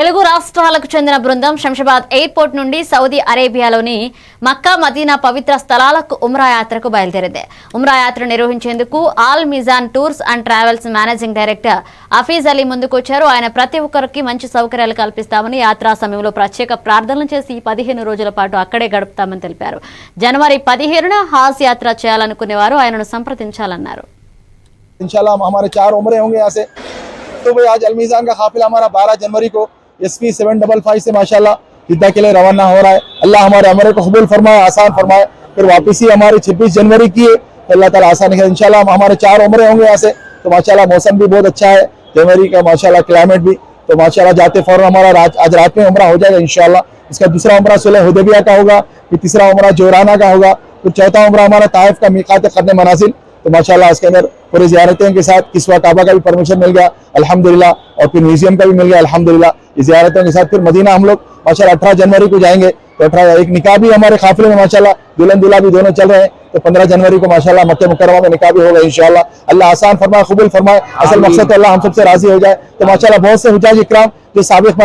తెలుగు రాష్ట్రాలకు చెందిన బృందం శంషాబాద్ ఎయిర్పోర్ట్ నుండి సౌదీ అరేబియాలోని మక్కా మదీనా పవిత్ర స్థలాలకు ఉమ్రా యాత్రకు బయలుదేరింది. ఉమ్రా యాత్ర నిర్వహించేందుకు Al Mizan tours and travels managing director Hafeez Ali ముందుకొచ్చారు. ఆయన ప్రతి ఒక్కరికి మంచి సౌకర్యాలు కల్పిస్తామని, యాత్రా సమయంలో ప్రత్యేక ప్రార్థనలు చేసి 15 రోజుల పాటు అక్కడే గడుపుతామని తెలిపారు. జనవరి 15న హాజ్ యాత్ర చేయాలనుకునేవారు ఆయనను సంప్రదించాలన్నారు. इंशाल्लाह हमारे 4 उम्रे होंगे यहाँ से। तो भाई आज अलमीज़ान का काफिला हमारा 12 जनवरी को SP 755 से माशाल्लाह जिद्दा के लिए रवाना हो रहा है। अल्लाह हमारे उम्रे को कबूल फरमाए, आसान फरमाए। फिर वापसी हमारी 26 जनवरी की है, तो अल्लाह ताला आसान करे। इंशाल्लाह हमारे 4 उम्रे होंगे यहाँ से। तो माशाल्लाह मौसम भी बहुत अच्छा है, जनवरी का माशाल्लाह क्लाइमेट भी। तो माशाल्लाह जाते फौरन हमारा आज रात में उम्रा हो जाएगा इंशाल्लाह। इसका दूसरा उम्रा सुलह हुदैबिया का होगा, फिर तीसरा उम्रा जोराना का होगा, फिर चौथा उम्रा हमारा ताइफ का मीकात करने मनासिल। तो माशाल्लाह इसके अंदर पूरी ज़ियारतें के साथ किस्वा काबा का भी परमिशन मिल गया अल्हम्दुलिल्लाह, और फिर म्यूजियम का भी मिल गया अल्हम्दुलिल्लाह। इस ज़ियारतों के साथ फिर मदीना हम लोग माशाल्लाह 18 जनवरी को जाएंगे। तो 18 एक निकाह भी हमारे काफिले में माशाल्लाह दुल्हन दूल्हा भी दोनों चल रहे हैं। तो 15 जनवरी को माशाल्लाह मक्के मुकर्रमा में निकाह भी होगा इंशाल्लाह। अल्लाह आसान फरमाए, कबूल फरमाए। असल मकसद तो अल्लाह हम सबसे राजी हो जाए। तो माशाल्लाह बहुत से हुज्जाज इकराम जो साबिक़